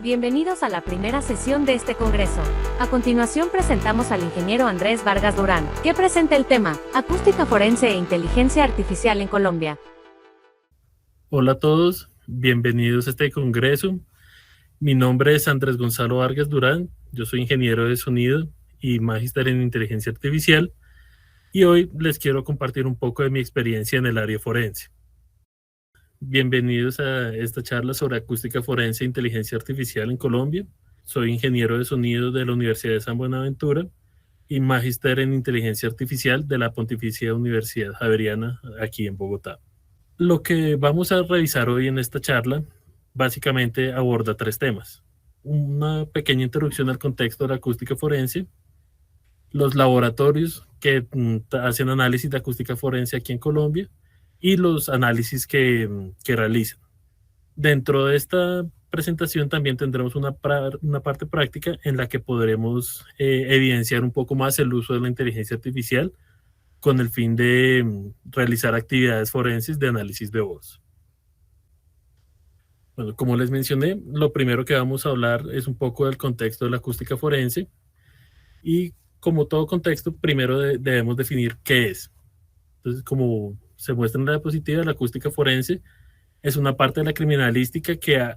Bienvenidos a la primera sesión de este congreso. A continuación presentamos al ingeniero Andrés Vargas Durán, que presenta el tema Acústica Forense e Inteligencia Artificial en Colombia. Hola a todos, bienvenidos a este congreso. Mi nombre es Andrés Gonzalo Vargas Durán, yo soy ingeniero de sonido y magíster en inteligencia artificial y hoy les quiero compartir un poco de mi experiencia en el área forense. Bienvenidos a esta charla sobre acústica forense e inteligencia artificial en Colombia. Soy ingeniero de sonido de la Universidad de San Buenaventura y magíster en inteligencia artificial de la Pontificia Universidad Javeriana aquí en Bogotá. Lo que vamos a revisar hoy en esta charla básicamente aborda tres temas. Una pequeña introducción al contexto de la acústica forense, los laboratorios que hacen análisis de acústica forense aquí en Colombia y los análisis que realizan. Dentro de esta presentación también tendremos una parte práctica en la que podremos evidenciar un poco más el uso de la inteligencia artificial con el fin de realizar actividades forenses de análisis de voz. Bueno, como les mencioné, lo primero que vamos a hablar es un poco del contexto de la acústica forense y como todo contexto, primero debemos definir qué es. Entonces, como se muestra en la diapositiva, la acústica forense es una parte de la criminalística que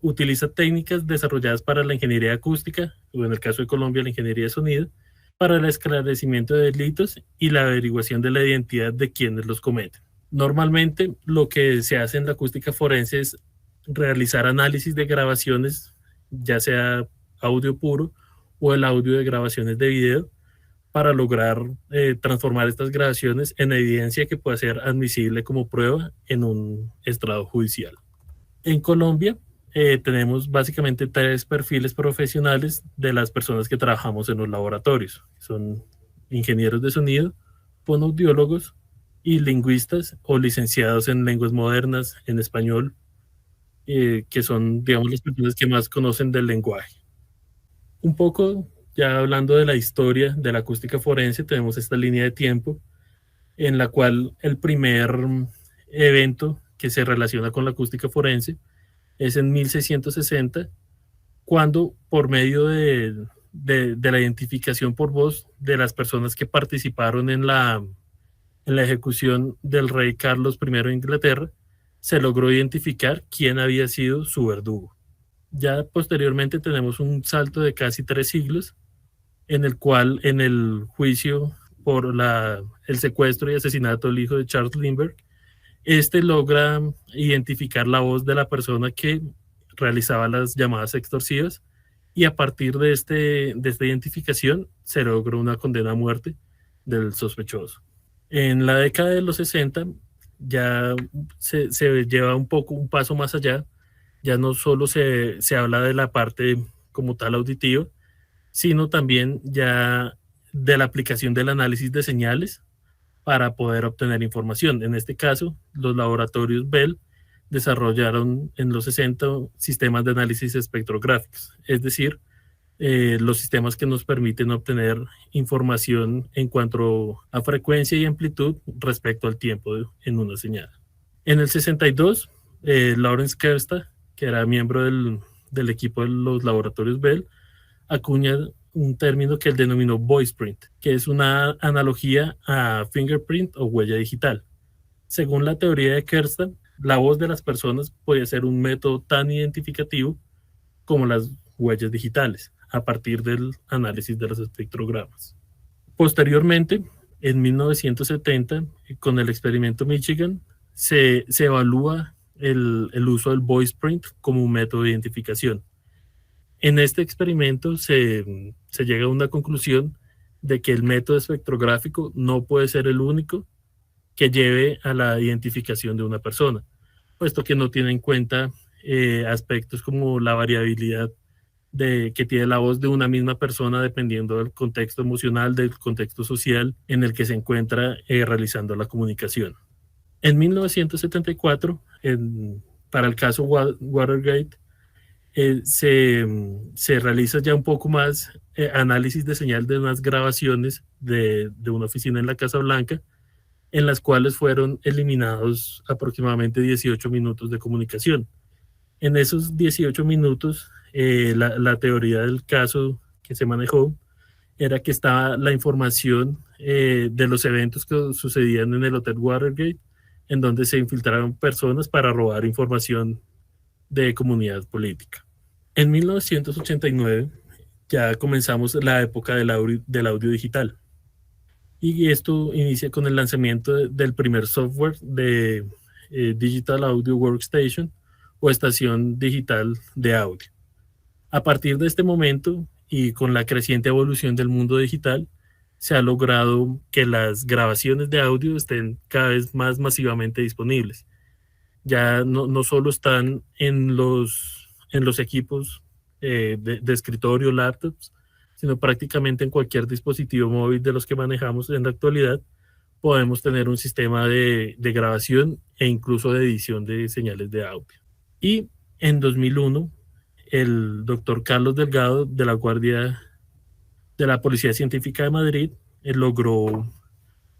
utiliza técnicas desarrolladas para la ingeniería acústica, o en el caso de Colombia, la ingeniería de sonido, para el esclarecimiento de delitos y la averiguación de la identidad de quienes los cometen. Normalmente, lo que se hace en la acústica forense es realizar análisis de grabaciones, ya sea audio puro o el audio de grabaciones de video, para lograr transformar estas grabaciones en evidencia que pueda ser admisible como prueba en un estrado judicial. En Colombia tenemos básicamente tres perfiles profesionales de las personas que trabajamos en los laboratorios. Son ingenieros de sonido, fonoaudiólogos y lingüistas o licenciados en lenguas modernas, en español, que son, digamos, las personas que más conocen del lenguaje. Un poco, ya hablando de la historia de la acústica forense, tenemos esta línea de tiempo en la cual el primer evento que se relaciona con la acústica forense es en 1660, cuando por medio de la identificación por voz de las personas que participaron en la ejecución del rey Carlos I de Inglaterra, se logró identificar quién había sido su verdugo. Ya posteriormente tenemos un salto de casi 3 siglos, en el cual en el juicio por el secuestro y asesinato del hijo de Charles Lindbergh, logra identificar la voz de la persona que realizaba las llamadas extorsivas y a partir de esta identificación se logró una condena a muerte del sospechoso. En la década de los 60 ya se lleva un paso más allá, ya no solo se habla de la parte como tal auditiva, sino también ya de la aplicación del análisis de señales para poder obtener información. En este caso, los laboratorios Bell desarrollaron en los 60 sistemas de análisis espectrográficos, es decir, los sistemas que nos permiten obtener información en cuanto a frecuencia y amplitud respecto al tiempo en una señal. En el 62, Lawrence Kersta, que era miembro del equipo de los laboratorios Bell, acuña un término que él denominó voice print, que es una analogía a fingerprint o huella digital. Según la teoría de Kersta, la voz de las personas podía ser un método tan identificativo como las huellas digitales, a partir del análisis de los espectrogramas. Posteriormente, en 1970, con el experimento Michigan, se evalúa el uso del voice print como un método de identificación. En este experimento se llega a una conclusión de que el método espectrográfico no puede ser el único que lleve a la identificación de una persona, puesto que no tiene en cuenta aspectos como la variabilidad que tiene la voz de una misma persona dependiendo del contexto emocional, del contexto social en el que se encuentra realizando la comunicación. En 1974, para el caso Watergate, se realiza ya un poco más análisis de señal de unas grabaciones de una oficina en la Casa Blanca, en las cuales fueron eliminados aproximadamente 18 minutos de comunicación. En esos 18 minutos, la teoría del caso que se manejó era que estaba la información de los eventos que sucedían en el Hotel Watergate, en donde se infiltraron personas para robar información de comunidad política. En 1989 ya comenzamos la época del audio digital. Y esto inicia con el lanzamiento del primer software de Digital Audio Workstation o estación digital de audio. A partir de este momento y con la creciente evolución del mundo digital, se ha logrado que las grabaciones de audio estén cada vez más masivamente disponibles. Ya no solo están en los equipos de escritorio, laptops, sino prácticamente en cualquier dispositivo móvil de los que manejamos en la actualidad, podemos tener un sistema de grabación e incluso de edición de señales de audio. Y en 2001, el doctor Carlos Delgado de la Guardia de la Policía Científica de Madrid logró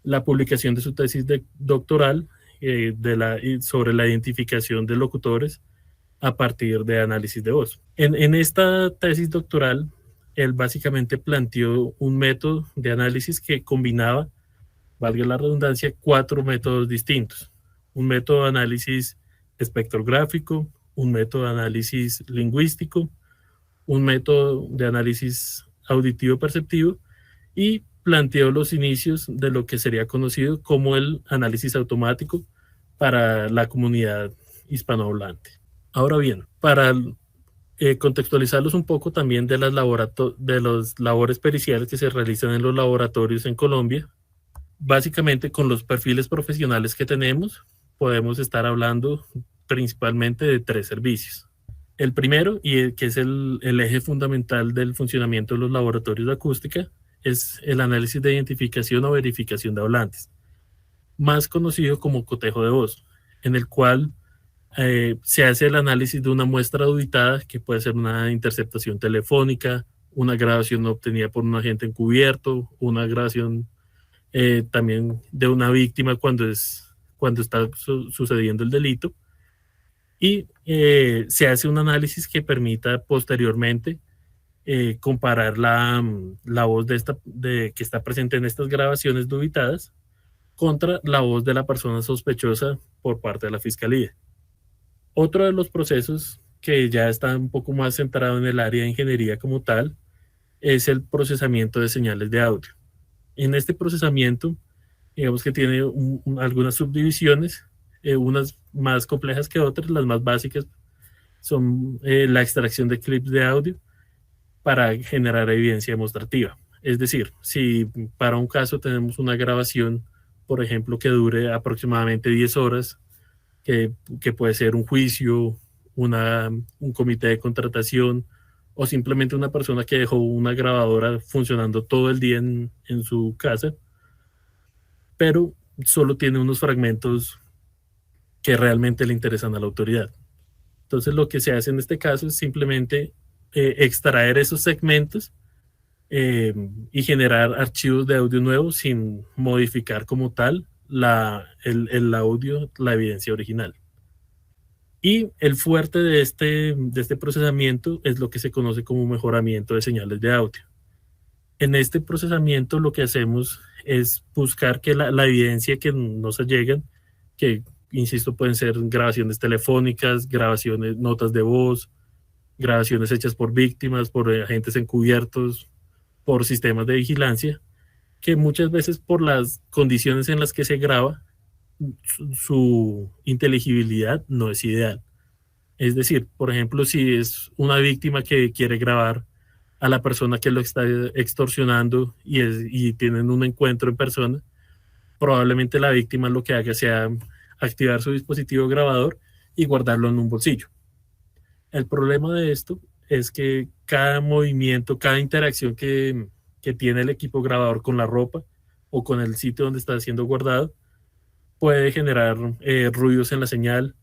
la publicación de su tesis doctoral sobre la identificación de locutores a partir de análisis de voz. En esta tesis doctoral, él básicamente planteó un método de análisis que combinaba, valga la redundancia, 4 métodos distintos. Un método de análisis espectrográfico, un método de análisis lingüístico, un método de análisis auditivo perceptivo y planteó los inicios de lo que sería conocido como el análisis automático para la comunidad hispanohablante. Ahora bien, para contextualizarlos un poco también de las labores periciales que se realizan en los laboratorios en Colombia, básicamente con los perfiles profesionales que tenemos, podemos estar hablando principalmente de 3 servicios. El primero, y que es el eje fundamental del funcionamiento de los laboratorios de acústica, es el análisis de identificación o verificación de hablantes, más conocido como cotejo de voz, en el cual se hace el análisis de una muestra auditada, que puede ser una interceptación telefónica, una grabación obtenida por un agente encubierto, una grabación también de una víctima cuando está sucediendo el delito. Y se hace un análisis que permita posteriormente comparar la voz que está presente en estas grabaciones dubitadas contra la voz de la persona sospechosa por parte de la fiscalía. Otro de los procesos que ya está un poco más centrado en el área de ingeniería como tal es el procesamiento de señales de audio. En este procesamiento, digamos que tiene algunas subdivisiones, unas más complejas que otras. Las más básicas son la extracción de clips de audio para generar evidencia demostrativa. Es decir, si para un caso tenemos una grabación, por ejemplo, que dure aproximadamente 10 horas, que puede ser un juicio, un comité de contratación o simplemente una persona que dejó una grabadora funcionando todo el día en su casa, pero solo tiene unos fragmentos que realmente le interesan a la autoridad. Entonces lo que se hace en este caso es simplemente extraer esos segmentos y generar archivos de audio nuevos sin modificar como tal el audio, la evidencia original. Y el fuerte de este procesamiento es lo que se conoce como mejoramiento de señales de audio. En este procesamiento lo que hacemos es buscar que la evidencia que nos llegan, que insisto pueden ser grabaciones telefónicas, grabaciones, notas de voz, grabaciones hechas por víctimas, por agentes encubiertos, por sistemas de vigilancia, que muchas veces por las condiciones en las que se graba, su inteligibilidad no es ideal. Es decir, por ejemplo, si es una víctima que quiere grabar a la persona que lo está extorsionando y tienen un encuentro en persona, probablemente la víctima lo que haga sea activar su dispositivo grabador y guardarlo en un bolsillo. El problema de esto es que cada movimiento, cada interacción que tiene el equipo grabador con la ropa o con el sitio donde está siendo guardado puede generar ruidos en la señal.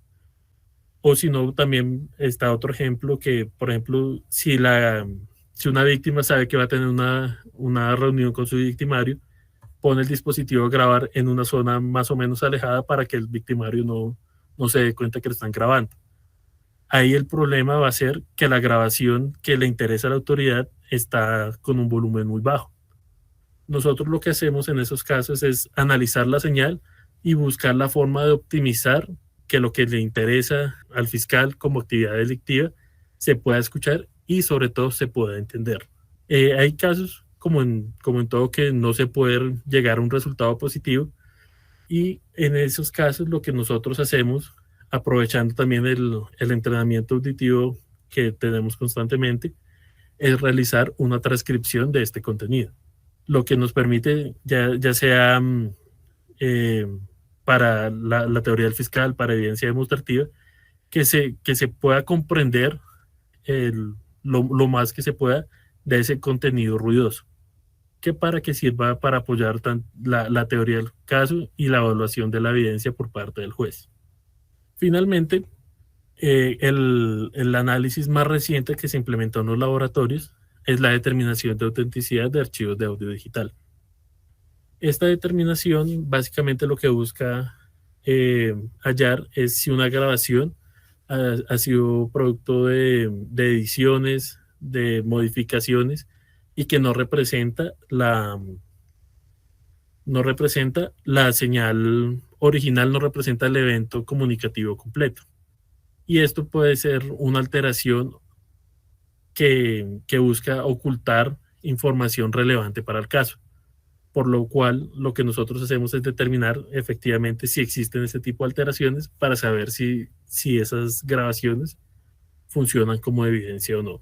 O si no, también está otro ejemplo que, por ejemplo, si una víctima sabe que va a tener una reunión con su victimario, pone el dispositivo a grabar en una zona más o menos alejada para que el victimario no se dé cuenta que lo están grabando. Ahí el problema va a ser que la grabación que le interesa a la autoridad está con un volumen muy bajo. Nosotros lo que hacemos en esos casos es analizar la señal y buscar la forma de optimizar que lo que le interesa al fiscal como actividad delictiva se pueda escuchar y sobre todo se pueda entender. Hay casos como en todo que no se puede llegar a un resultado positivo y en esos casos lo que nosotros hacemos, aprovechando también el entrenamiento auditivo que tenemos constantemente, es realizar una transcripción de este contenido, lo que nos permite, ya sea eh, para la teoría del fiscal, para evidencia demostrativa, que se pueda comprender lo más que se pueda de ese contenido ruidoso, que para que sirva para apoyar la teoría del caso y la evaluación de la evidencia por parte del juez. Finalmente, el análisis más reciente que se implementó en los laboratorios es la determinación de autenticidad de archivos de audio digital. Esta determinación básicamente lo que busca hallar es si una grabación ha sido producto de ediciones, de modificaciones y que no representa la señal original, no representa el evento comunicativo completo. Y esto puede ser una alteración que busca ocultar información relevante para el caso. Por lo cual, lo que nosotros hacemos es determinar efectivamente si existen este tipo de alteraciones para saber si esas grabaciones funcionan como evidencia o no.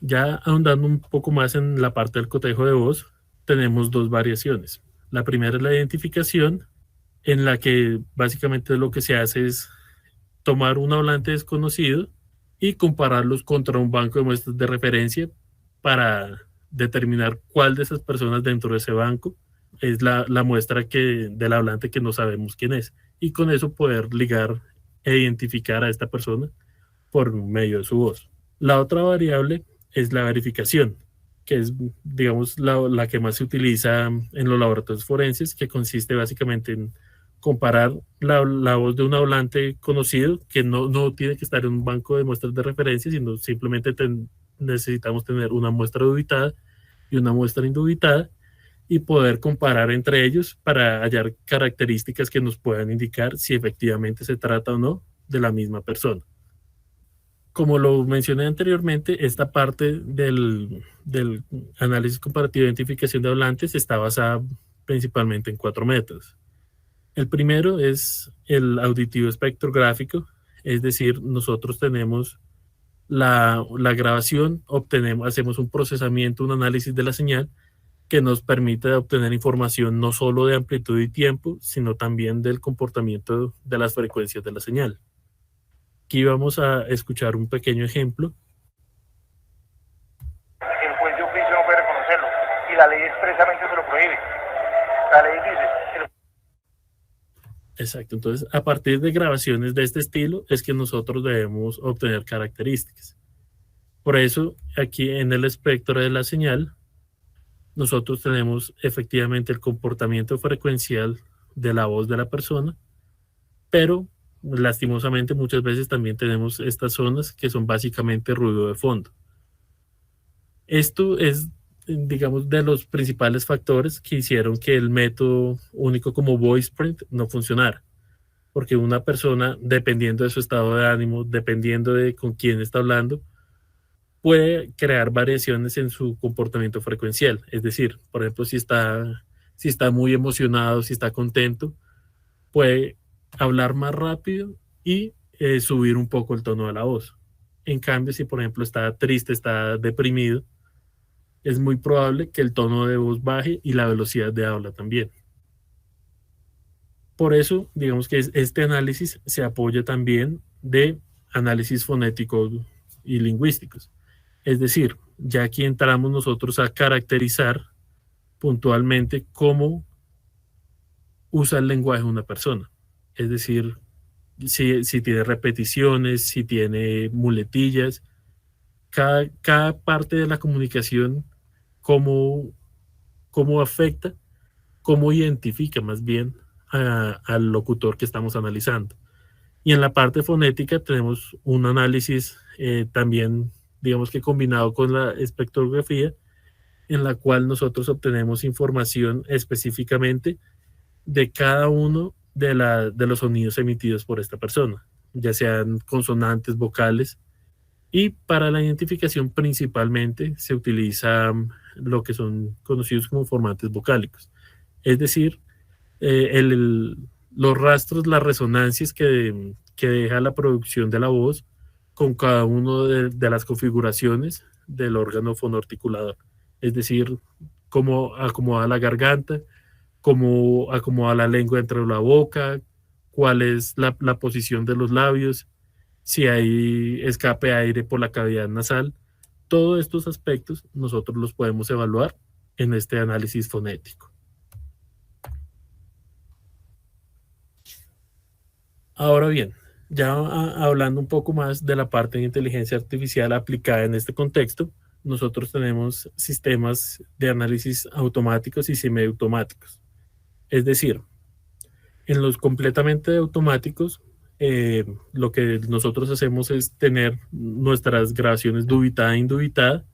Ya ahondando un poco más en la parte del cotejo de voz, tenemos dos variaciones. La primera es la identificación, en la que básicamente lo que se hace es tomar un hablante desconocido y compararlos contra un banco de muestras de referencia para determinar cuál de esas personas dentro de ese banco es la muestra del hablante que no sabemos quién es. Y con eso poder ligar e identificar a esta persona por medio de su voz. La otra variable es la verificación, que es, digamos, la que más se utiliza en los laboratorios forenses, que consiste básicamente en comparar la voz de un hablante conocido, que no tiene que estar en un banco de muestras de referencia, sino simplemente necesitamos tener una muestra dubitada y una muestra indubitada y poder comparar entre ellos para hallar características que nos puedan indicar si efectivamente se trata o no de la misma persona. Como lo mencioné anteriormente, esta parte del análisis comparativo de identificación de hablantes está basada principalmente en 4 métodos. El primero es el auditivo espectrográfico, es decir, nosotros tenemos la grabación, hacemos un procesamiento, un análisis de la señal que nos permite obtener información no solo de amplitud y tiempo, sino también del comportamiento de las frecuencias de la señal. Aquí vamos a escuchar un pequeño ejemplo. El juez de oficio no puede reconocerlo y la ley expresamente se lo prohíbe. La ley dice... Exacto, entonces a partir de grabaciones de este estilo es que nosotros debemos obtener características. Por eso aquí en el espectro de la señal nosotros tenemos efectivamente el comportamiento frecuencial de la voz de la persona, pero lastimosamente muchas veces también tenemos estas zonas que son básicamente ruido de fondo. Esto es, digamos, de los principales factores que hicieron que el método único como VoicePrint no funcionara. Porque una persona, dependiendo de su estado de ánimo, dependiendo de con quién está hablando, puede crear variaciones en su comportamiento frecuencial. Es decir, por ejemplo, si está muy emocionado, si está contento, puede hablar más rápido y subir un poco el tono de la voz. En cambio, si por ejemplo está triste, está deprimido, es muy probable que el tono de voz baje y la velocidad de habla también. Por eso, digamos que este análisis se apoya también de análisis fonéticos y lingüísticos. Es decir, ya aquí entramos nosotros a caracterizar puntualmente cómo usa el lenguaje una persona. Es decir, si tiene repeticiones, si tiene muletillas, cada parte de la comunicación, cómo afecta, cómo identifica más bien al locutor que estamos analizando. Y en la parte fonética tenemos un análisis también, digamos que combinado con la espectrografía, en la cual nosotros obtenemos información específicamente de cada uno de los sonidos emitidos por esta persona, ya sean consonantes, vocales, y para la identificación principalmente se utiliza lo que son conocidos como formantes vocálicos, es decir, los rastros, las resonancias que deja la producción de la voz con cada uno de las configuraciones del órgano fonoarticulador, es decir, cómo acomoda la garganta, cómo acomoda la lengua dentro de la boca, cuál es la posición de los labios, si hay escape de aire por la cavidad nasal. Todos estos aspectos nosotros los podemos evaluar en este análisis fonético. Ahora bien, ya hablando un poco más de la parte de inteligencia artificial aplicada en este contexto, nosotros tenemos sistemas de análisis automáticos y semiautomáticos. Es decir, en los completamente automáticos, lo que nosotros hacemos es tener nuestras grabaciones dubitada e indubitada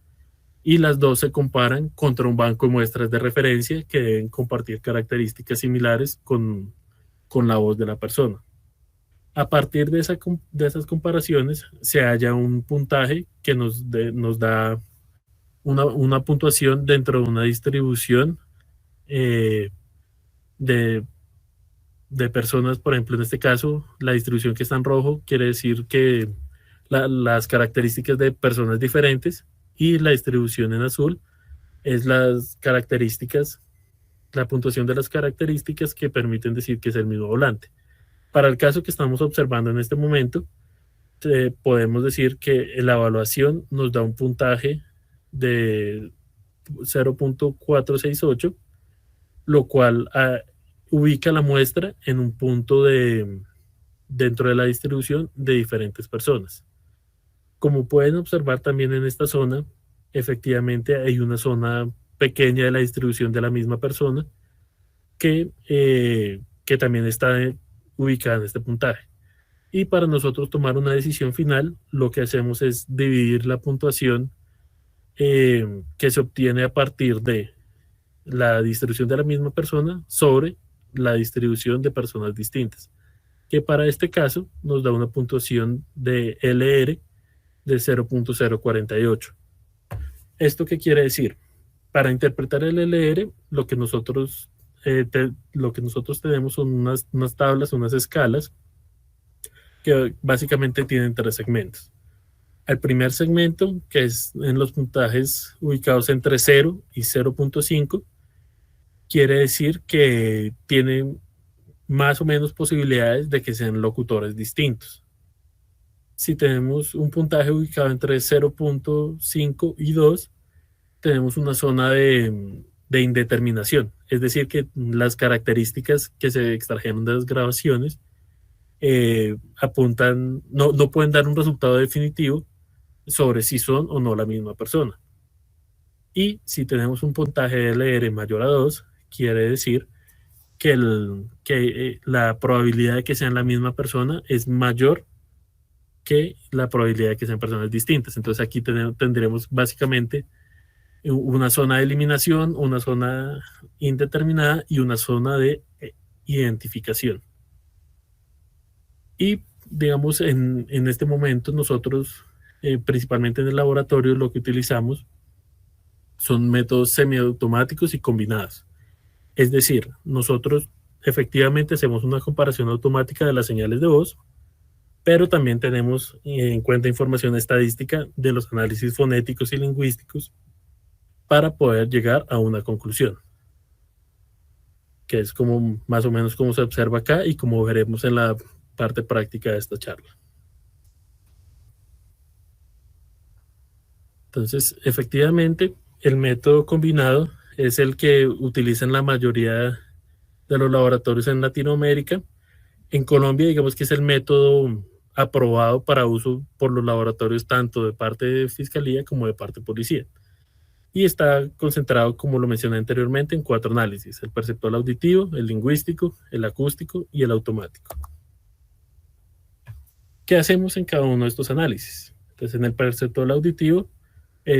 y las dos se comparan contra un banco de muestras de referencia que deben compartir características similares con la voz de la persona. A partir de esas comparaciones se halla un puntaje que nos da una puntuación dentro de una distribución de personas. Por ejemplo, en este caso, la distribución que está en rojo quiere decir que las características de personas diferentes, y la distribución en azul es las características, la puntuación de las características que permiten decir que es el mismo volante. Para el caso que estamos observando en este momento, podemos decir que la evaluación nos da un puntaje de 0.468, lo cual ubica la muestra en un punto dentro de la distribución de diferentes personas. Como pueden observar también en esta zona, efectivamente hay una zona pequeña de la distribución de la misma persona que también está ubicada en este puntaje. Y para nosotros tomar una decisión final, lo que hacemos es dividir la puntuación que se obtiene a partir de la distribución de la misma persona sobre la distribución de personas distintas, que para este caso nos da una puntuación de LR de 0.048. ¿Esto qué quiere decir? Para interpretar el LR, lo que nosotros tenemos son unas tablas, unas escalas que básicamente tienen tres segmentos. El primer segmento, que es en los puntajes ubicados entre 0 y 0.5, quiere decir que tienen más o menos posibilidades de que sean locutores distintos. Si tenemos un puntaje ubicado entre 0.5 y 2, tenemos una zona de indeterminación, es decir, que las características que se extrajeron de las grabaciones apuntan, no pueden dar un resultado definitivo sobre si son o no la misma persona. Y si tenemos un puntaje de LR mayor a 2, quiere decir que la probabilidad de que sean la misma persona es mayor que la probabilidad de que sean personas distintas. Entonces aquí tendremos básicamente una zona de eliminación, una zona indeterminada y una zona de identificación. Y digamos, en este momento nosotros, principalmente en el laboratorio, lo que utilizamos son métodos semiautomáticos y combinados. Es decir, nosotros efectivamente hacemos una comparación automática de las señales de voz, pero también tenemos en cuenta información estadística de los análisis fonéticos y lingüísticos para poder llegar a una conclusión, que es como más o menos como se observa acá y como veremos en la parte práctica de esta charla. Entonces, efectivamente, el método combinado es el que utilizan la mayoría de los laboratorios en Latinoamérica. En Colombia, digamos que es el método aprobado para uso por los laboratorios tanto de parte de Fiscalía como de parte de Policía. Y está concentrado, como lo mencioné anteriormente, en 4 análisis: el perceptual auditivo, el lingüístico, el acústico y el automático. ¿Qué hacemos en cada uno de estos análisis? Entonces, en el perceptor auditivo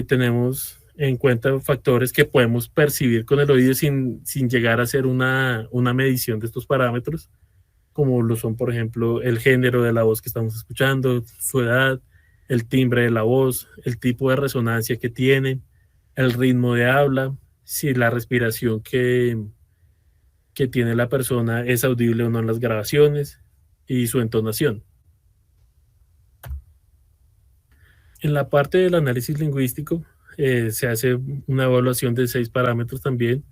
tenemos en cuenta factores que podemos percibir con el oído sin llegar a hacer una medición de estos parámetros, como lo son, por ejemplo, el género de la voz que estamos escuchando, su edad, el timbre de la voz, el tipo de resonancia que tiene, el ritmo de habla, si la respiración que tiene la persona es audible o no en las grabaciones y su entonación. En la parte del análisis lingüístico se hace una evaluación de 6 parámetros también,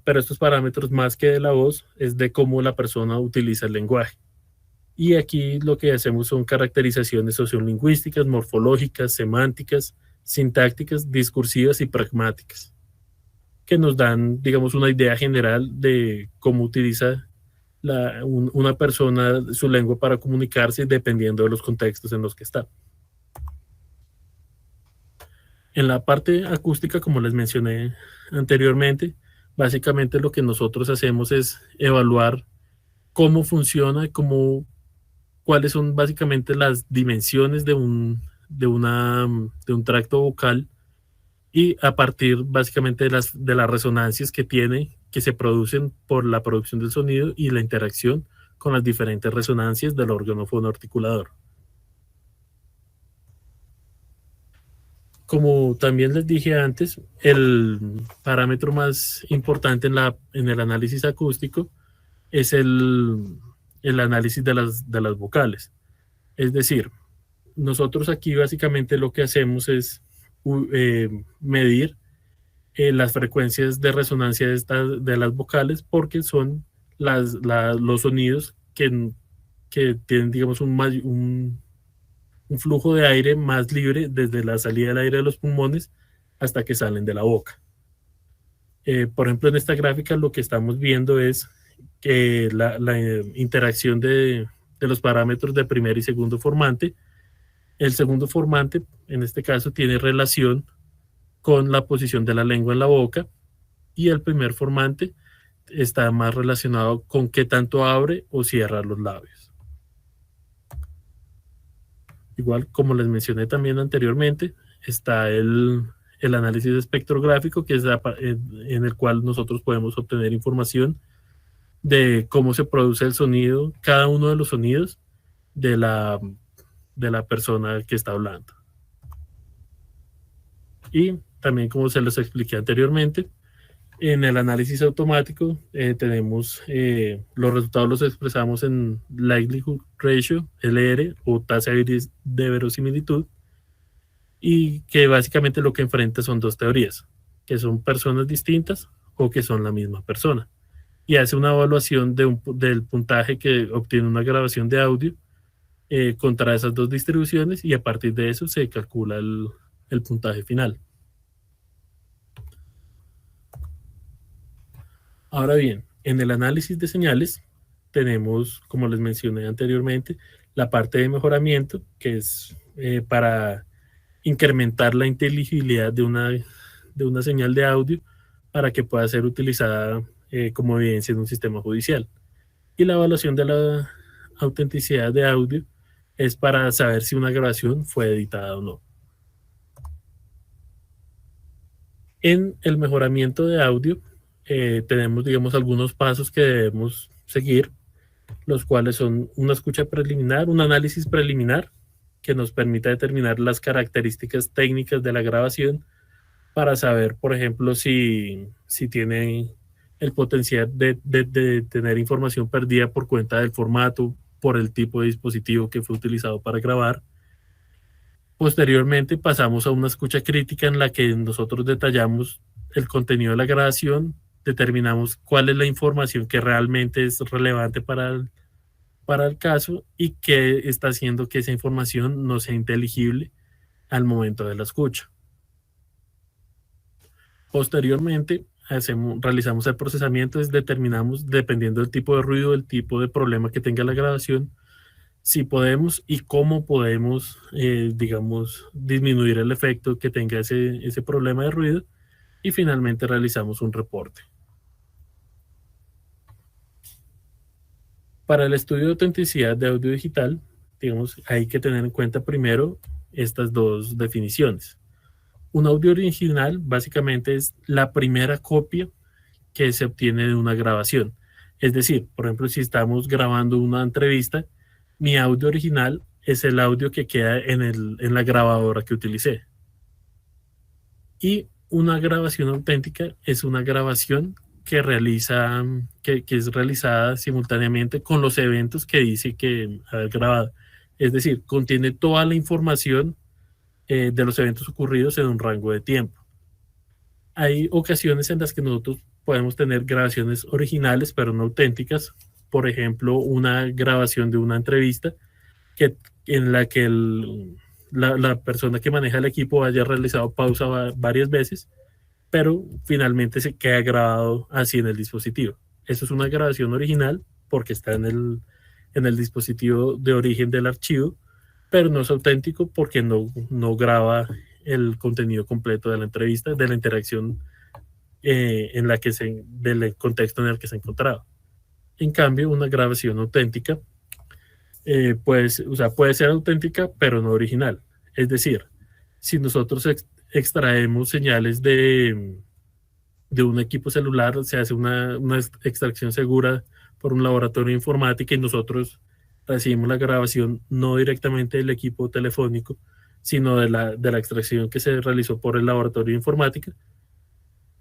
pero estos parámetros más que de la voz es de cómo la persona utiliza el lenguaje. Y aquí lo que hacemos son caracterizaciones sociolingüísticas, morfológicas, semánticas, sintácticas, discursivas y pragmáticas, que nos dan, digamos, una idea general de cómo utiliza una persona su lengua para comunicarse dependiendo de los contextos en los que está. En la parte acústica, como les mencioné anteriormente, básicamente lo que nosotros hacemos es evaluar cómo funciona, cuáles son básicamente las dimensiones de un tracto vocal, y a partir básicamente de las resonancias que se producen por la producción del sonido y la interacción con las diferentes resonancias del órgano fonoarticulador. Como también les dije antes, el parámetro más importante en el análisis acústico es el análisis de las vocales. Es decir, nosotros aquí básicamente lo que hacemos es medir las frecuencias de resonancia de las vocales, porque son los sonidos que tienen, digamos, un flujo de aire más libre desde la salida del aire de los pulmones hasta que salen de la boca. Por ejemplo, en esta gráfica lo que estamos viendo es que la interacción de los parámetros de primer y segundo formante. El segundo formante, en este caso, tiene relación con la posición de la lengua en la boca, y el primer formante está más relacionado con qué tanto abre o cierra los labios. Igual, como les mencioné también anteriormente, está el análisis espectrográfico, que es en el cual nosotros podemos obtener información de cómo se produce el sonido, cada uno de los sonidos de la persona que está hablando. Y también, como se los expliqué anteriormente, en el análisis automático tenemos los resultados, los expresamos en Likelihood Ratio, LR, o tasa de verosimilitud, y que básicamente lo que enfrenta son dos teorías, que son personas distintas o que son la misma persona, y hace una evaluación del puntaje que obtiene una grabación de audio contra esas dos distribuciones, y a partir de eso se calcula el puntaje final. Ahora bien, en el análisis de señales tenemos, como les mencioné anteriormente, la parte de mejoramiento, que es para incrementar la inteligibilidad de una señal de audio para que pueda ser utilizada como evidencia en un sistema judicial. Y la evaluación de la autenticidad de audio es para saber si una grabación fue editada o no. En el mejoramiento de audio tenemos, digamos, algunos pasos que debemos seguir, los cuales son una escucha preliminar, un análisis preliminar que nos permita determinar las características técnicas de la grabación para saber, por ejemplo, si tiene el potencial de tener información perdida por cuenta del formato, por el tipo de dispositivo que fue utilizado para grabar. Posteriormente pasamos a una escucha crítica en la que nosotros detallamos el contenido de la grabación, determinamos cuál es la información que realmente es relevante para el caso y qué está haciendo que esa información no sea inteligible al momento de la escucha. Posteriormente realizamos el procesamiento, determinamos, dependiendo del tipo de ruido, el tipo de problema que tenga la grabación, si podemos y cómo podemos, digamos, disminuir el efecto que tenga ese problema de ruido, y finalmente realizamos un reporte. Para el estudio de autenticidad de audio digital digamos, hay que tener en cuenta primero estas dos definiciones. Un audio original básicamente es la primera copia que se obtiene de una grabación. Es decir, por ejemplo, si estamos grabando una entrevista, mi audio original es el audio que queda en la grabadora que utilicé. Y una grabación auténtica es una grabación que es realizada simultáneamente con los eventos que dice que ha grabado. Es decir, contiene toda la información de los eventos ocurridos en un rango de tiempo. Hay ocasiones en las que nosotros podemos tener grabaciones originales, pero no auténticas. Por ejemplo, una grabación de una entrevista en la que la persona que maneja el equipo haya realizado pausa varias veces, pero finalmente se queda grabado así en el dispositivo. Eso es una grabación original porque está en el dispositivo de origen del archivo, pero no es auténtico porque no graba el contenido completo de la entrevista, de la interacción del contexto en el que se encontraba. En cambio, una grabación auténtica puede ser auténtica, pero no original. Es decir, si nosotros extraemos señales de un equipo celular, se hace una extracción segura por un laboratorio de informática y nosotros recibimos la grabación no directamente del equipo telefónico, sino de la extracción que se realizó por el laboratorio de informática,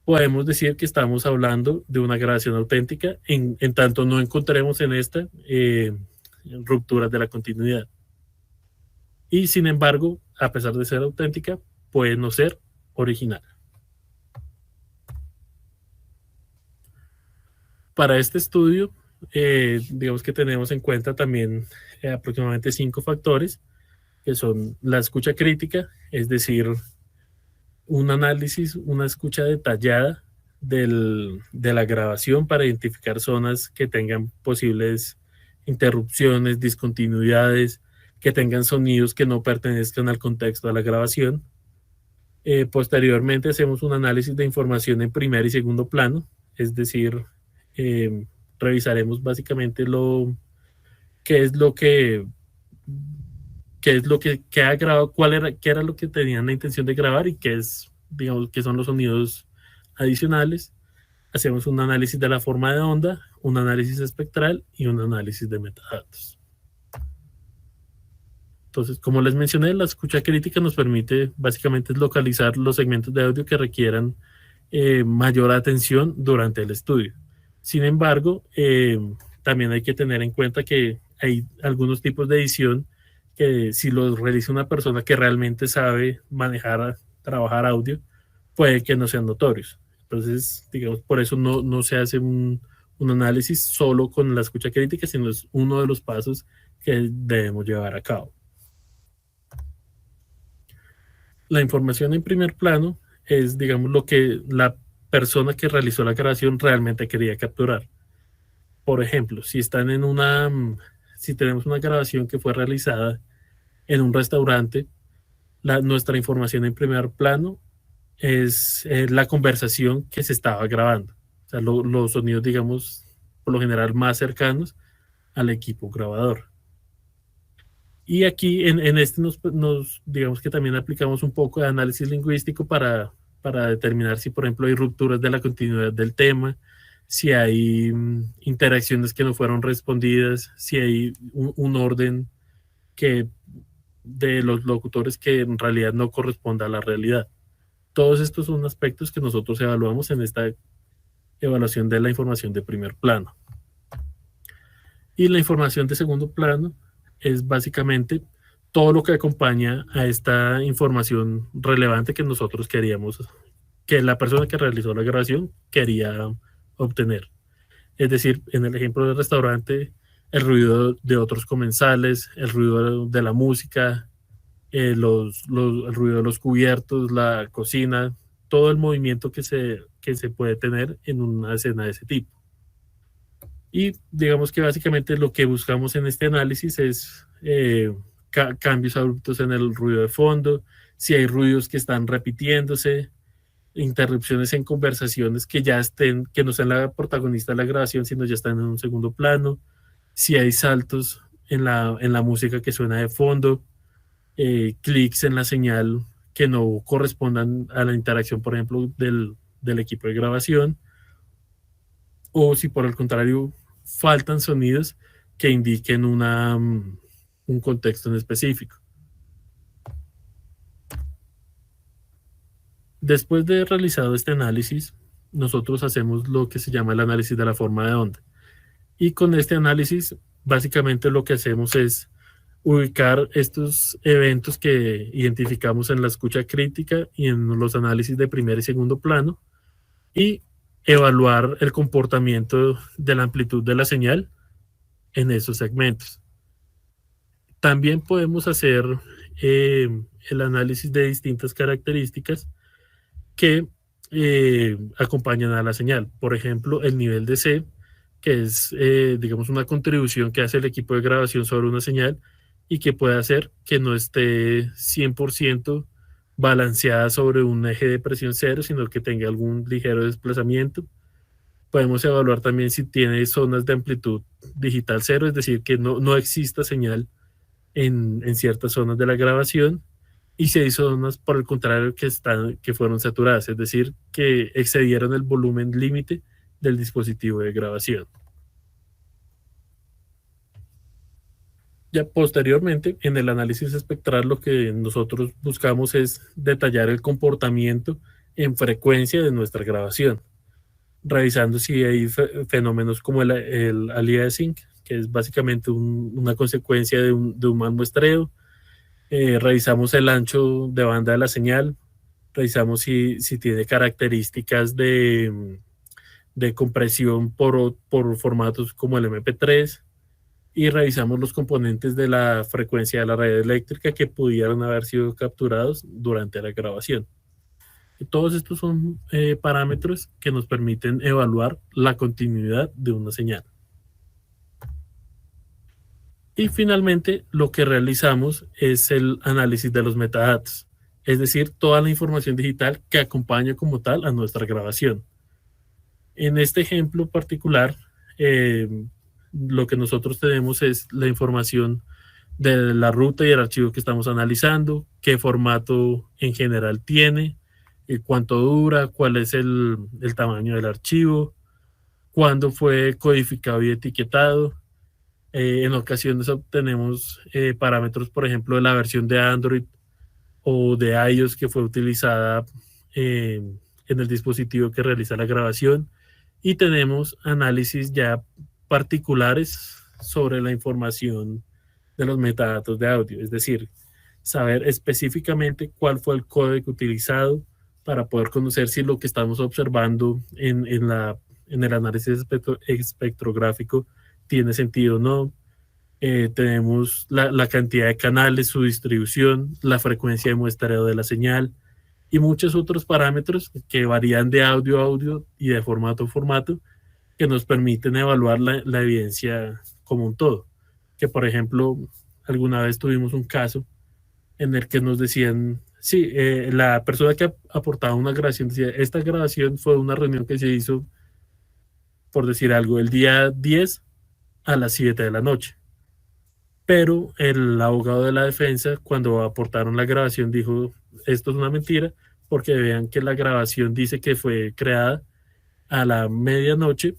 podemos decir que estamos hablando de una grabación auténtica en tanto no encontremos en esta rupturas de la continuidad. Y sin embargo, a pesar de ser auténtica, puede no ser original. Para este estudio, digamos que tenemos en cuenta también aproximadamente 5 factores, que son la escucha crítica, es decir, un análisis, una escucha detallada de la grabación para identificar zonas que tengan posibles interrupciones, discontinuidades, que tengan sonidos que no pertenezcan al contexto de la grabación. Posteriormente hacemos un análisis de información en primer y segundo plano, es decir, revisaremos básicamente qué es lo que ha grabado, qué era lo que tenían la intención de grabar y qué son los sonidos adicionales. Hacemos un análisis de la forma de onda, un análisis espectral y un análisis de metadatos. Entonces, como les mencioné, la escucha crítica nos permite básicamente localizar los segmentos de audio que requieran mayor atención durante el estudio. Sin embargo, también hay que tener en cuenta que hay algunos tipos de edición que si los realiza una persona que realmente sabe trabajar audio, puede que no sean notorios. Entonces, digamos, por eso no se hace un análisis solo con la escucha crítica, sino es uno de los pasos que debemos llevar a cabo. La información en primer plano es, digamos, lo que la persona que realizó la grabación realmente quería capturar. Por ejemplo, si tenemos una grabación que fue realizada en un restaurante, nuestra información en primer plano es la conversación que se estaba grabando. O sea, los sonidos, digamos, por lo general más cercanos al equipo grabador. Y aquí en este digamos que también aplicamos un poco de análisis lingüístico para determinar si, por ejemplo, hay rupturas de la continuidad del tema, si hay interacciones que no fueron respondidas, si hay un orden de los locutores que en realidad no corresponde a la realidad. Todos estos son aspectos que nosotros evaluamos en esta evaluación de la información de primer plano. Y la información de segundo plano es básicamente todo lo que acompaña a esta información relevante que nosotros queríamos, que la persona que realizó la grabación quería obtener. Es decir, en el ejemplo del restaurante, el ruido de otros comensales, el ruido de la música, el ruido de los cubiertos, la cocina, todo el movimiento que se puede tener en una escena de ese tipo. Y digamos que básicamente lo que buscamos en este análisis es cambios abruptos en el ruido de fondo, si hay ruidos que están repitiéndose, interrupciones en conversaciones que no sean la protagonista de la grabación, sino ya están en un segundo plano, si hay saltos en la música que suena de fondo, clics en la señal que no correspondan a la interacción, por ejemplo, del equipo de grabación, o si por el contrario faltan sonidos que indiquen un contexto en específico. Después de realizado este análisis, nosotros hacemos lo que se llama el análisis de la forma de onda. Y con este análisis, básicamente lo que hacemos es ubicar estos eventos que identificamos en la escucha crítica y en los análisis de primer y segundo plano y evaluar el comportamiento de la amplitud de la señal en esos segmentos. También podemos hacer el análisis de distintas características que acompañan a la señal. Por ejemplo, el nivel de C, que es, digamos, una contribución que hace el equipo de grabación sobre una señal y que puede hacer que no esté 100% balanceada sobre un eje de presión cero, sino que tenga algún ligero desplazamiento. Podemos evaluar también si tiene zonas de amplitud digital cero, es decir, que no exista señal en ciertas zonas de la grabación, y si hay zonas, por el contrario, que fueron saturadas, es decir, que excedieron el volumen límite del dispositivo de grabación. Ya posteriormente, en el análisis espectral, lo que nosotros buscamos es detallar el comportamiento en frecuencia de nuestra grabación, revisando si hay fenómenos como el aliasing, que es básicamente una consecuencia de un mal muestreo. Revisamos el ancho de banda de la señal, revisamos si tiene características de compresión por formatos como el MP3, y revisamos los componentes de la frecuencia de la red eléctrica que pudieran haber sido capturados durante la grabación. Y todos estos son parámetros que nos permiten evaluar la continuidad de una señal. Y finalmente, lo que realizamos es el análisis de los metadatos, es decir, toda la información digital que acompaña como tal a nuestra grabación. En este ejemplo particular, lo que nosotros tenemos es la información de la ruta y el archivo que estamos analizando, qué formato en general tiene, cuánto dura, cuál es el tamaño del archivo, cuándo fue codificado y etiquetado. En ocasiones obtenemos parámetros, por ejemplo, de la versión de Android o de iOS que fue utilizada en el dispositivo que realiza la grabación, y tenemos análisis ya particulares sobre la información de los metadatos de audio, es decir, saber específicamente cuál fue el código utilizado para poder conocer si lo que estamos observando en el análisis espectrográfico tiene sentido o no. Tenemos la cantidad de canales, su distribución, la frecuencia de muestreo de la señal y muchos otros parámetros que varían de audio a audio y de formato a formato, que nos permiten evaluar la evidencia como un todo. Que, por ejemplo, alguna vez tuvimos un caso en el que nos decían, sí, la persona que aportaba una grabación decía, esta grabación fue una reunión que se hizo, por decir algo, el día 10 a las 7 de la noche. Pero el abogado de la defensa, cuando aportaron la grabación, dijo, esto es una mentira, porque vean que la grabación dice que fue creada a la medianoche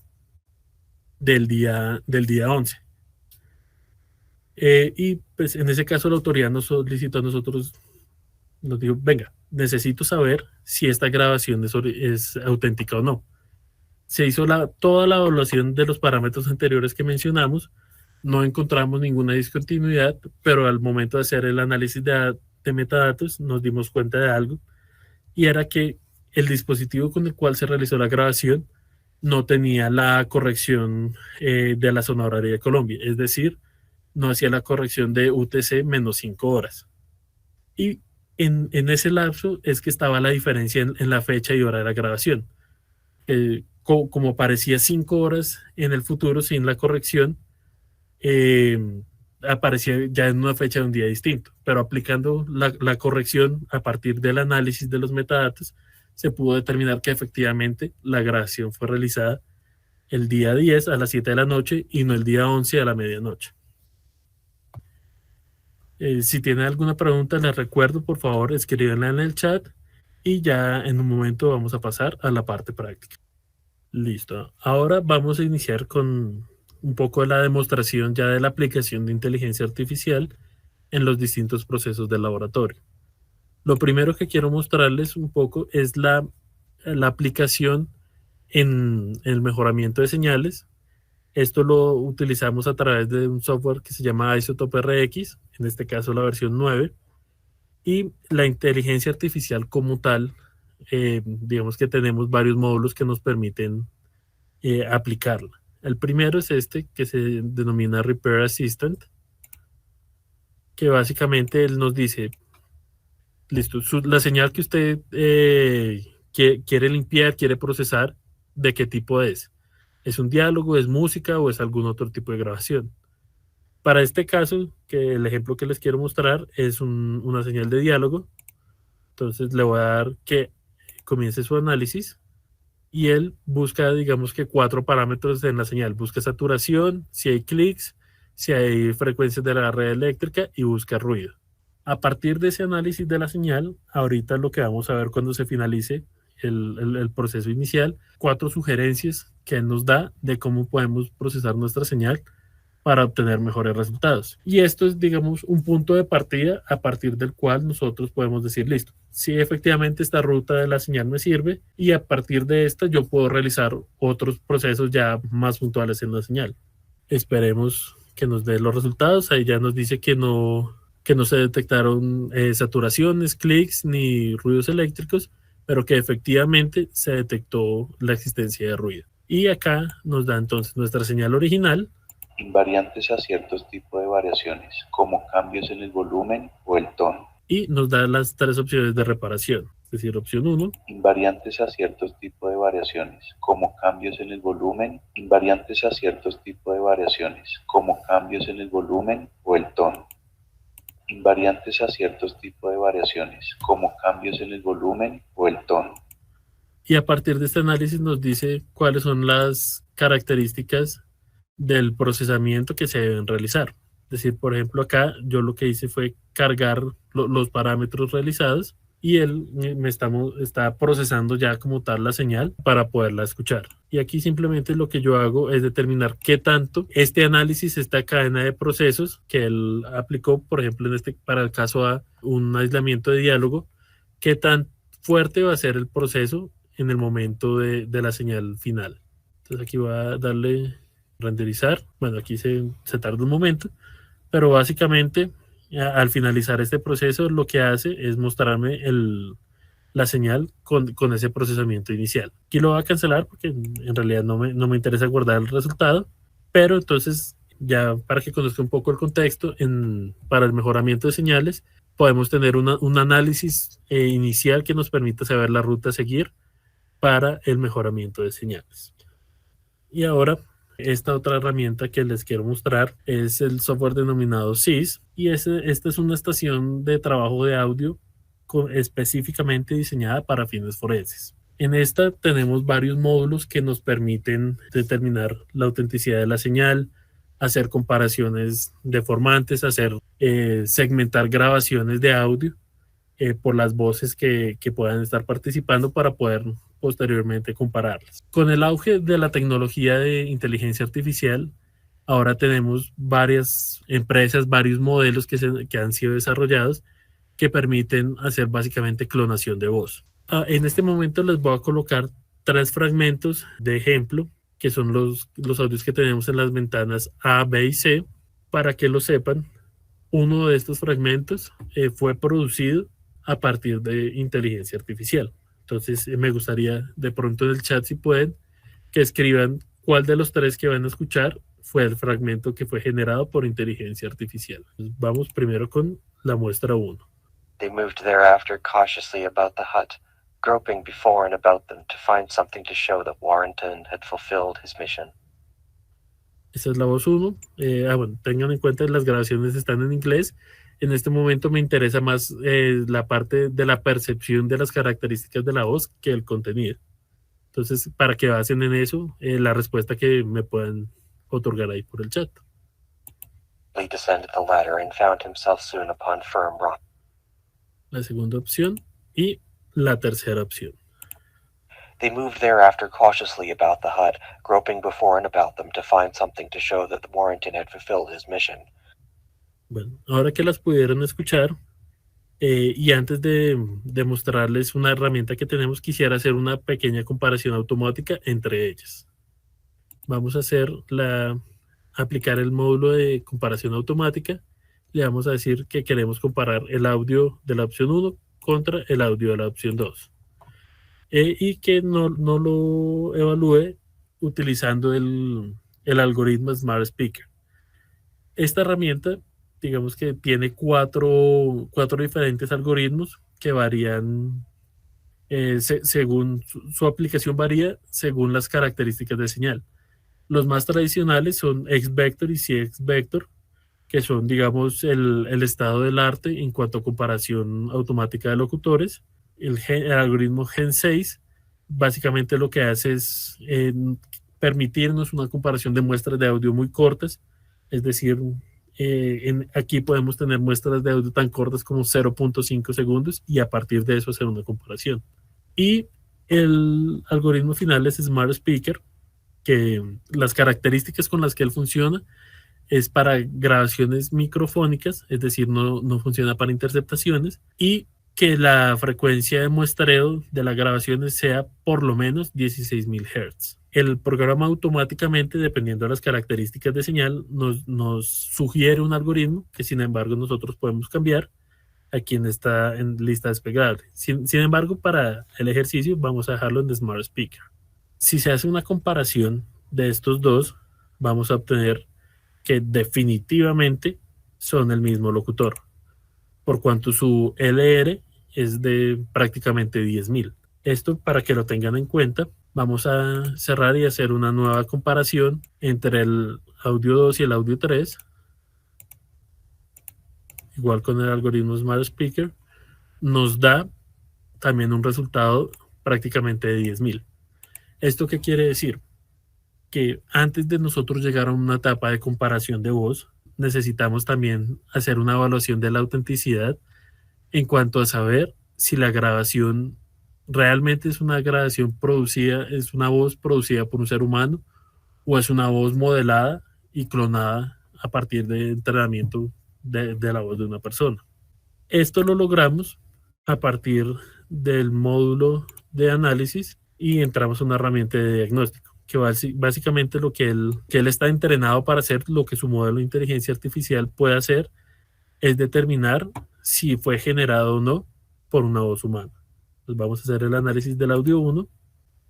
del día 11. Y pues en ese caso la autoridad nos solicitó a nosotros, nos dijo, venga, necesito saber si esta grabación es auténtica o no. Se hizo toda la evaluación de los parámetros anteriores que mencionamos, no encontramos ninguna discontinuidad, pero al momento de hacer el análisis de metadatos nos dimos cuenta de algo, y era que el dispositivo con el cual se realizó la grabación no tenía la corrección de la zona horaria de Colombia, es decir, no hacía la corrección de UTC menos 5 horas. Y en ese lapso es que estaba la diferencia en la fecha y hora de la grabación. Como parecía 5 horas en el futuro sin la corrección, aparecía ya en una fecha de un día distinto, pero aplicando la corrección a partir del análisis de los metadatos, se pudo determinar que efectivamente la grabación fue realizada el día 10 a las 7 de la noche y no el día 11 a la medianoche. Si tienen alguna pregunta, les recuerdo, por favor, escríbanla en el chat y ya en un momento vamos a pasar a la parte práctica. Listo. Ahora vamos a iniciar con un poco de la demostración ya de la aplicación de inteligencia artificial en los distintos procesos del laboratorio. Lo primero que quiero mostrarles un poco es la aplicación en el mejoramiento de señales. Esto lo utilizamos a través de un software que se llama Isotope RX, en este caso la versión 9, y la inteligencia artificial como tal, digamos que tenemos varios módulos que nos permiten aplicarla. El primero es este que se denomina Repair Assistant, que básicamente él nos dice, listo, la señal que usted quiere limpiar, quiere procesar, ¿de qué tipo es? ¿Es un diálogo, es música o es algún otro tipo de grabación? Para este caso, que el ejemplo que les quiero mostrar es una señal de diálogo. Entonces le voy a dar que comience su análisis y él busca, digamos que 4 parámetros en la señal. Busca saturación, si hay clics, si hay frecuencias de la red eléctrica y busca ruido. A partir de ese análisis de la señal, ahorita lo que vamos a ver cuando se finalice el proceso inicial, 4 sugerencias que él nos da de cómo podemos procesar nuestra señal para obtener mejores resultados. Y esto es, digamos, un punto de partida a partir del cual nosotros podemos decir, listo, si efectivamente esta ruta de la señal me sirve y a partir de esta yo puedo realizar otros procesos ya más puntuales en la señal. Esperemos que nos dé los resultados. Ahí ya nos dice que no se detectaron saturaciones, clics ni ruidos eléctricos, pero que efectivamente se detectó la existencia de ruido. Y acá nos da entonces nuestra señal original, invariantes a ciertos tipos de variaciones, como cambios en el volumen o el tono. Y nos da las 3 opciones de reparación, es decir, opción 1. Invariantes a ciertos tipos de variaciones, como cambios en el volumen, invariantes a ciertos tipos de variaciones, como cambios en el volumen o el tono. Invariantes a ciertos tipos de variaciones, como cambios en el volumen o el tono. Y a partir de este análisis nos dice cuáles son las características del procesamiento que se deben realizar. Es decir, por ejemplo, acá yo lo que hice fue cargar los parámetros realizados y él me está procesando ya como tal la señal para poderla escuchar. Y aquí simplemente lo que yo hago es determinar qué tanto este análisis, esta cadena de procesos que él aplicó, por ejemplo, para el caso A, un aislamiento de diálogo, qué tan fuerte va a ser el proceso en el momento de la señal final. Entonces aquí voy a darle renderizar. Bueno, aquí se tarda un momento, pero básicamente al finalizar este proceso lo que hace es mostrarme la señal con ese procesamiento inicial. Aquí lo voy a cancelar porque en realidad no me interesa guardar el resultado, pero entonces ya para que conozca un poco el contexto, para el mejoramiento de señales podemos tener un análisis inicial que nos permita saber la ruta a seguir para el mejoramiento de señales. Y ahora esta otra herramienta que les quiero mostrar es el software denominado SIS, y esta es una estación de trabajo de audio específicamente diseñada para fines forenses. En esta tenemos varios módulos que nos permiten determinar la autenticidad de la señal, hacer comparaciones deformantes, segmentar grabaciones de audio por las voces que puedan estar participando para poder posteriormente compararlas. Con el auge de la tecnología de inteligencia artificial, ahora tenemos varias empresas, varios modelos que han sido desarrollados que permiten hacer básicamente clonación de voz. En este momento les voy a colocar 3 fragmentos de ejemplo, que son los audios que tenemos en las ventanas A, B y C. Para que lo sepan, uno de estos fragmentos fue producido a partir de inteligencia artificial. Entonces me gustaría de pronto en el chat, si pueden, que escriban cuál de los 3 que van a escuchar fue el fragmento que fue generado por inteligencia artificial. Entonces, vamos primero con la muestra 1. They moved thereafter cautiously about the hut, groping before and about them to find something to show that Warrington had fulfilled his mission. Esa es la voz 1. Bueno, tengan en cuenta que las grabaciones están en inglés. En este momento me interesa más la parte de la percepción de las características de la voz que el contenido. Entonces, para que basen en eso la respuesta que me puedan otorgar ahí por el chat. Lee descended the ladder and found himself soon upon firm rock. La segunda opción y la tercera opción. They moved thereafter cautiously about the hut, groping before and about them to find something to show that Warrington had fulfilled his mission. Bueno, ahora que las pudieron escuchar, y antes de mostrarles una herramienta que tenemos, quisiera hacer una pequeña comparación automática entre ellas. Vamos a aplicar el módulo de comparación automática. Le vamos a decir que queremos comparar el audio de la opción 1 contra el audio de la opción 2. Y que no lo evalúe utilizando el algoritmo Smart Speaker. Esta herramienta, digamos que tiene cuatro diferentes algoritmos que varían según su aplicación, varía según las características de señal. Los más tradicionales son X-Vector y CX-Vector, que son, digamos, el estado del arte en cuanto a comparación automática de locutores. El algoritmo Gen 6 básicamente lo que hace es permitirnos una comparación de muestras de audio muy cortas, es decir, aquí podemos tener muestras de audio tan cortas como 0.5 segundos y a partir de eso hacer una comparación. Y el algoritmo final es Smart Speaker, que las características con las que él funciona es para grabaciones microfónicas, es decir, no funciona para interceptaciones, y que la frecuencia de muestreo de las grabaciones sea por lo menos 16.000 Hz. El programa automáticamente, dependiendo de las características de señal, nos sugiere un algoritmo que, sin embargo, nosotros podemos cambiar a quien está en lista desplegable. Sin embargo, para el ejercicio vamos a dejarlo en Smart Speaker. Si se hace una comparación de estos dos, vamos a obtener que definitivamente son el mismo locutor, por cuanto su LR es de prácticamente 10.000. Esto, para que lo tengan en cuenta, vamos a cerrar y hacer una nueva comparación entre el audio 2 y el audio 3. Igual con el algoritmo Smart Speaker, nos da también un resultado prácticamente de 10.000. ¿Esto qué quiere decir? Que antes de nosotros llegar a una etapa de comparación de voz, necesitamos también hacer una evaluación de la autenticidad en cuanto a saber si la grabación realmente es una grabación producida, es una voz producida por un ser humano o es una voz modelada y clonada a partir de entrenamiento de la voz de una persona. Esto lo logramos a partir del módulo de análisis y entramos a una herramienta de diagnóstico, que básicamente lo que él está entrenado para hacer, lo que su modelo de inteligencia artificial puede hacer, es determinar si fue generado o no por una voz humana. Pues vamos a hacer el análisis del audio 1.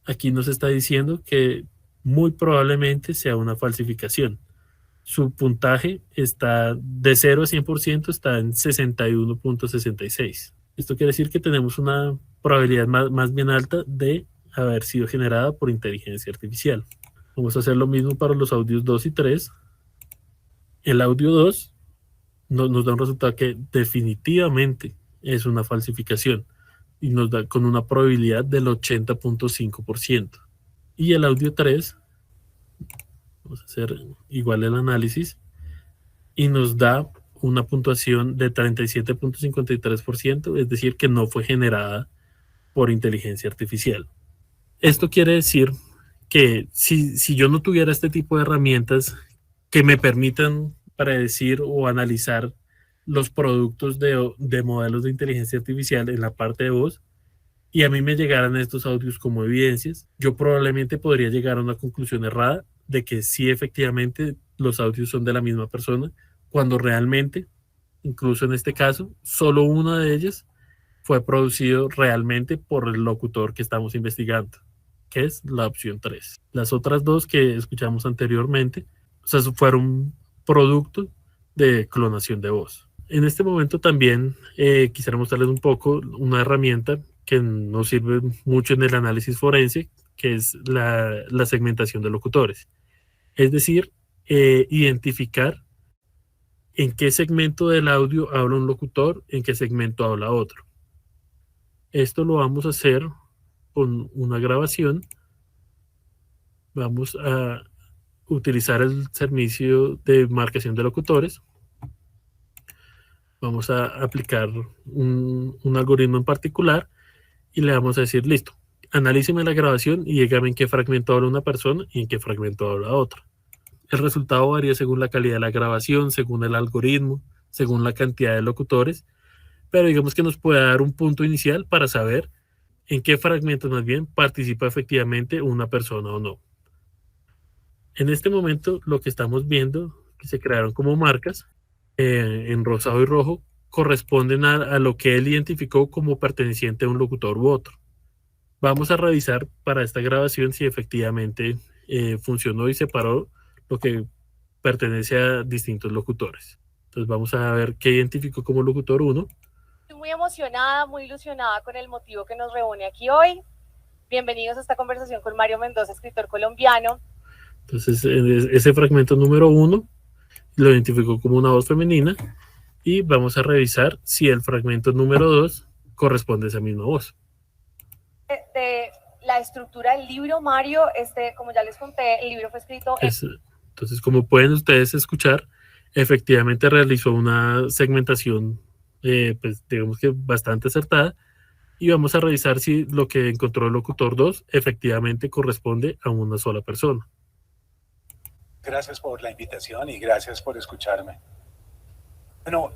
Aquí nos está diciendo que muy probablemente sea una falsificación. Su puntaje está de 0 a 100%, está en 61.66. Esto quiere decir que tenemos una probabilidad más bien alta de haber sido generada por inteligencia artificial. Vamos a hacer lo mismo para los audios 2 y 3. El audio 2 nos da un resultado que definitivamente es una falsificación y nos da con una probabilidad del 80.5%. Y el audio 3, vamos a hacer igual el análisis y nos da una puntuación de 37.53%, es decir, que no fue generada por inteligencia artificial. Esto quiere decir que si yo no tuviera este tipo de herramientas que me permitan predecir o analizar los productos de modelos de inteligencia artificial en la parte de voz, y a mí me llegaran estos audios como evidencias, yo probablemente podría llegar a una conclusión errada de que sí, efectivamente, los audios son de la misma persona, cuando realmente, incluso en este caso, solo una de ellas fue producido realmente por el locutor que estamos investigando, que es la opción 3. Las otras dos que escuchamos anteriormente, o sea, fueron producto de clonación de voz. En este momento también quisiera mostrarles un poco una herramienta que nos sirve mucho en el análisis forense, que es la segmentación de locutores. Es decir, identificar en qué segmento del audio habla un locutor, en qué segmento habla otro. Esto lo vamos a hacer con una grabación. Vamos a utilizar el servicio de marcación de locutores. Vamos a aplicar un algoritmo en particular y le vamos a decir, listo, analíceme la grabación y dígame en qué fragmento habla una persona y en qué fragmento habla otra. El resultado varía según la calidad de la grabación, según el algoritmo, según la cantidad de locutores, pero digamos que nos puede dar un punto inicial para saber en qué fragmentos más bien participa efectivamente una persona o no. En este momento lo que estamos viendo, que se crearon como marcas, en rosado y rojo, corresponden a lo que él identificó como perteneciente a un locutor u otro. Vamos a revisar para esta grabación si efectivamente funcionó y separó lo que pertenece a distintos locutores. Entonces vamos a ver qué identificó como locutor 1. Estoy muy emocionada, muy ilusionada con el motivo que nos reúne aquí hoy. Bienvenidos a esta conversación con Mario Mendoza, escritor colombiano. Entonces ese fragmento número 1 lo identificó como una voz femenina y vamos a revisar si el fragmento número 2 corresponde a esa misma voz. De la estructura del libro, Mario, como ya les conté, el libro fue escrito Entonces, como pueden ustedes escuchar, efectivamente realizó una segmentación, pues digamos que bastante acertada, y vamos a revisar si lo que encontró el locutor 2 efectivamente corresponde a una sola persona. Gracias por la invitación y gracias por escucharme. Bueno,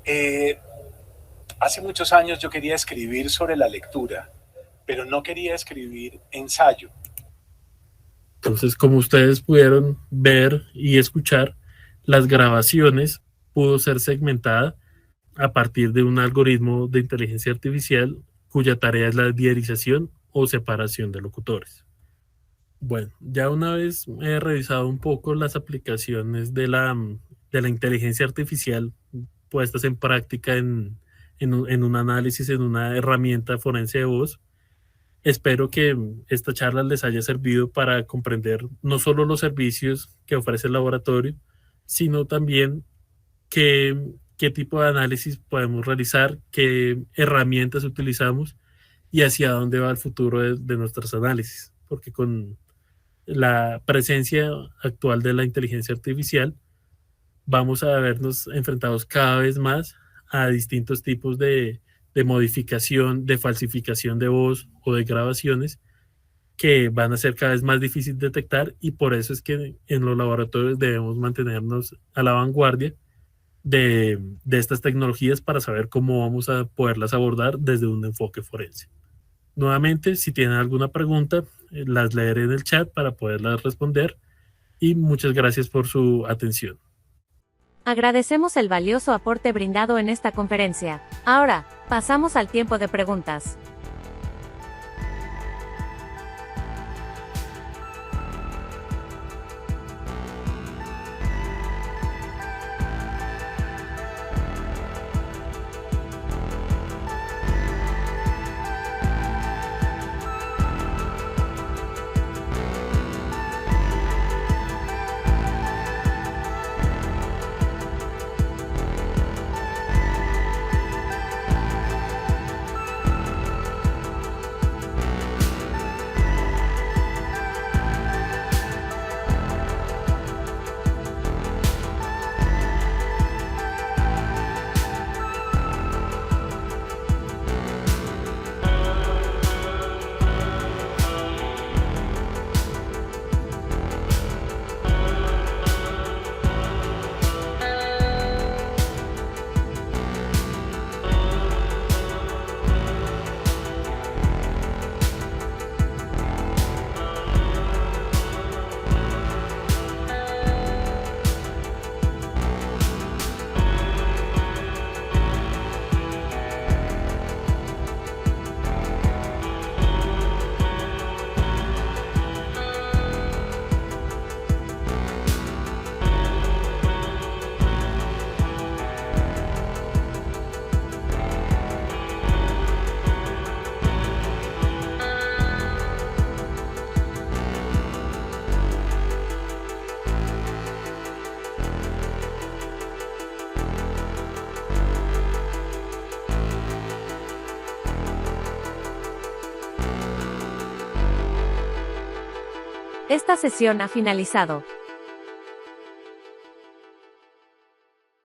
hace muchos años yo quería escribir sobre la lectura, pero no quería escribir ensayo. Entonces, como ustedes pudieron ver y escuchar, las grabaciones pudo ser segmentada a partir de un algoritmo de inteligencia artificial cuya tarea es la diarización o separación de locutores. Bueno, ya una vez he revisado un poco las aplicaciones de la inteligencia artificial puestas en práctica en un análisis, en una herramienta forense de voz, espero que esta charla les haya servido para comprender no solo los servicios que ofrece el laboratorio, sino también qué tipo de análisis podemos realizar, qué herramientas utilizamos y hacia dónde va el futuro de nuestros análisis. Porque con la presencia actual de la inteligencia artificial vamos a vernos enfrentados cada vez más a distintos tipos de modificación, de falsificación de voz o de grabaciones que van a ser cada vez más difíciles de detectar, y por eso es que en los laboratorios debemos mantenernos a la vanguardia de estas tecnologías para saber cómo vamos a poderlas abordar desde un enfoque forense. Nuevamente, si tienen alguna pregunta, las leeré en el chat para poderlas responder, y muchas gracias por su atención. Agradecemos el valioso aporte brindado en esta conferencia. Ahora, pasamos al tiempo de preguntas. Esta sesión ha finalizado.